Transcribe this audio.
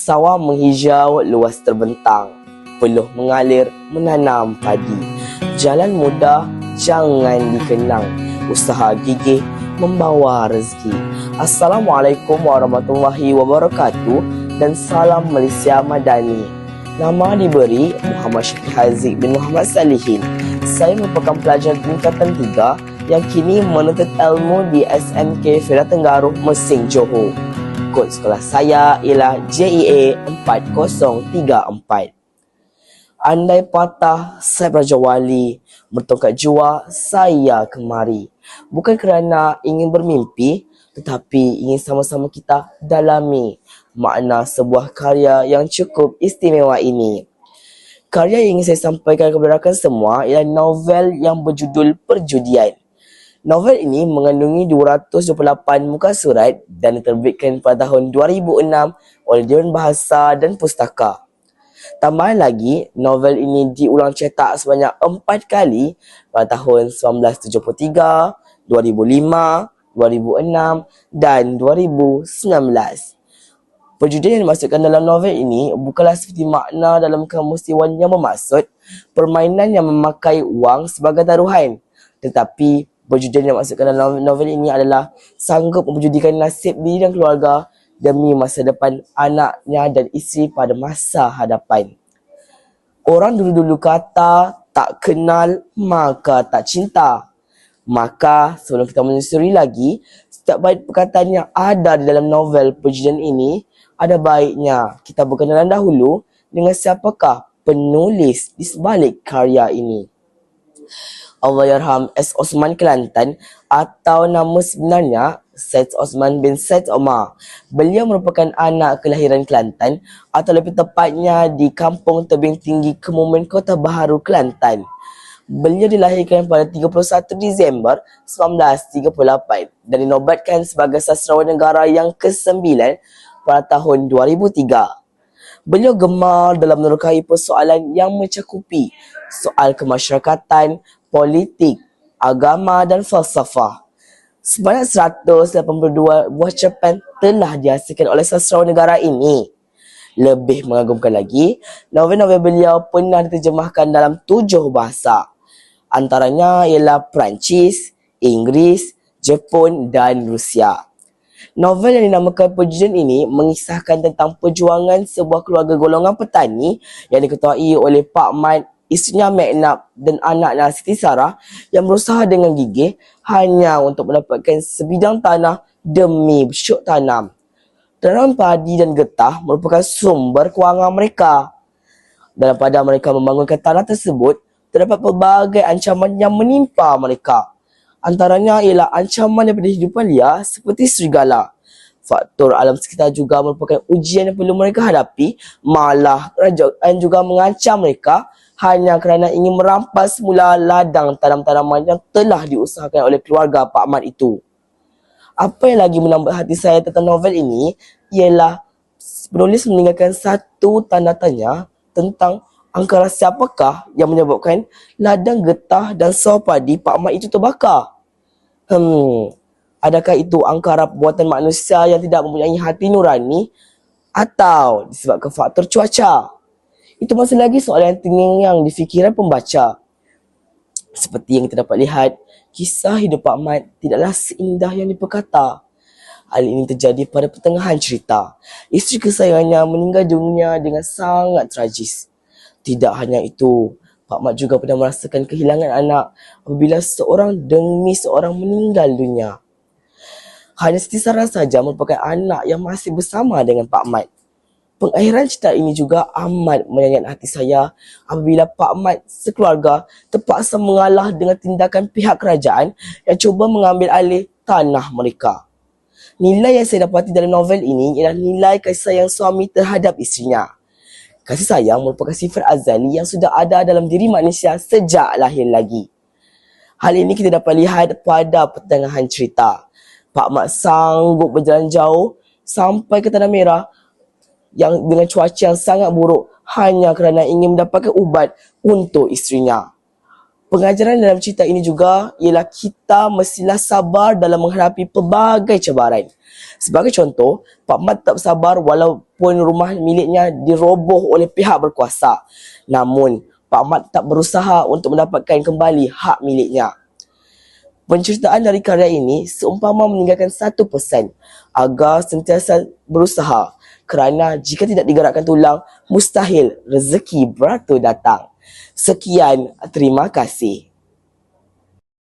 Sawah menghijau luas terbentang, peluh mengalir menanam padi. Jalan mudah jangan dikenang, usaha gigih membawa rezeki. Assalamualaikum warahmatullahi wabarakatuh dan salam Malaysia Madani. Nama diberi Muhammad Syafiq Haziq bin Muhammad Salihin. Saya merupakan pelajar tingkatan 3 yang kini menuntut ilmu di SMK Fira Tenggaruh, Mersing, Johor. Kod sekolah saya ialah JEA 4034. Andai patah, saya Raja Wali. Bertongkat jua, saya kemari. Bukan kerana ingin bermimpi, tetapi ingin sama-sama kita dalami makna sebuah karya yang cukup istimewa ini. Karya yang ingin saya sampaikan kepada rakan semua ialah novel yang berjudul Perjudian. Novel ini mengandungi 228 muka surat dan diterbitkan pada tahun 2006 oleh Dewan Bahasa dan Pustaka. Tambahan lagi, novel ini diulang cetak sebanyak 4 kali pada tahun 1973, 2005, 2006 dan 2019. Perjudian yang dimasukkan dalam novel ini bukanlah seperti makna dalam kamus Dewan yang bermaksud permainan yang memakai wang sebagai taruhan, tetapi perjudian yang dimasukkan dalam novel ini adalah sanggup memperjudikan nasib diri dan keluarga demi masa depan anaknya dan isteri pada masa hadapan. Orang dulu-dulu kata tak kenal maka tak cinta. Maka sebelum kita menyusuri lagi, setiap bait perkataan yang ada di dalam novel Perjudian ini, ada baiknya kita berkenalan dahulu dengan siapakah penulis di sebalik karya ini. Allahyarham S. Osman Kelantan atau nama sebenarnya Said Osman bin Said Omar. Beliau merupakan anak kelahiran Kelantan atau lebih tepatnya di Kampung Tebing Tinggi, Kemumen, Kota Baharu, Kelantan. Beliau dilahirkan pada 31 Disember 1938 dan dinobatkan sebagai sastrawan negara yang ke-9 pada tahun 2003. Beliau gemar dalam menerokai persoalan yang mencakupi soal kemasyarakatan, politik, agama dan falsafah. Sebanyak 182 buah cerpen telah dihasilkan oleh sastrawan negara ini. Lebih mengagumkan lagi, novel-novel beliau pernah diterjemahkan dalam 7 bahasa. Antaranya ialah Perancis, Inggeris, Jepun dan Rusia. Novel yang dinamakan Perjudian ini mengisahkan tentang perjuangan sebuah keluarga golongan petani yang diketuai oleh Pak Mat, isterinya Meknab dan anaknya Siti Sarah yang berusaha dengan gigih hanya untuk mendapatkan sebidang tanah demi bersyuk tanam. Tanaman padi dan getah merupakan sumber kewangan mereka. Daripada mereka membangunkan tanah tersebut, terdapat pelbagai ancaman yang menimpa mereka. Antaranya ialah ancaman daripada hidupan liar seperti serigala. Faktor alam sekitar juga merupakan ujian yang perlu mereka hadapi, malah kerajaan juga mengancam mereka hanya kerana ingin merampas semula ladang tanam-tanaman yang telah diusahakan oleh keluarga Pak Mat itu. Apa yang lagi menambah hati saya tentang novel ini ialah penulis meninggalkan satu tanda tanya tentang angkara siapakah yang menyebabkan ladang getah dan sawah padi Pak Mat itu terbakar. Adakah itu angkara buatan manusia yang tidak mempunyai hati nurani atau disebabkan faktor cuaca? Itu masih lagi soalan yang terngiang di fikiran pembaca. Seperti yang kita dapat lihat, kisah hidup Pak Mat tidaklah seindah yang diperkata. Hal ini terjadi pada pertengahan cerita. Isteri kesayangannya meninggal dunia dengan sangat tragis. Tidak hanya itu, Pak Mat juga pernah merasakan kehilangan anak apabila seorang demi seorang meninggal dunia. Hanya Siti Sarah saja merupakan anak yang masih bersama dengan Pak Mat. Pengakhiran cerita ini juga amat menyayat hati saya apabila Pak Mat sekeluarga terpaksa mengalah dengan tindakan pihak kerajaan yang cuba mengambil alih tanah mereka. Nilai yang saya dapati dalam novel ini ialah nilai kasih sayang suami terhadap isterinya. Kasih sayang merupakan sifat azali yang sudah ada dalam diri manusia sejak lahir lagi. Hal ini kita dapat lihat pada pertengahan cerita. Pak Mat sanggup berjalan jauh sampai ke Tanah Merah yang dengan cuaca yang sangat buruk hanya kerana ingin mendapatkan ubat untuk isterinya. Pengajaran dalam cerita ini juga ialah kita mestilah sabar dalam menghadapi pelbagai cabaran. Sebagai contoh, Pak Mat tetap sabar walaupun rumah miliknya diroboh oleh pihak berkuasa. Namun, Pak Mat tetap berusaha untuk mendapatkan kembali hak miliknya. Penceritaan dari karya ini seumpama meninggalkan satu pesan agar sentiasa berusaha kerana jika tidak digerakkan tulang, mustahil rezeki beratur datang. Sekian, terima kasih.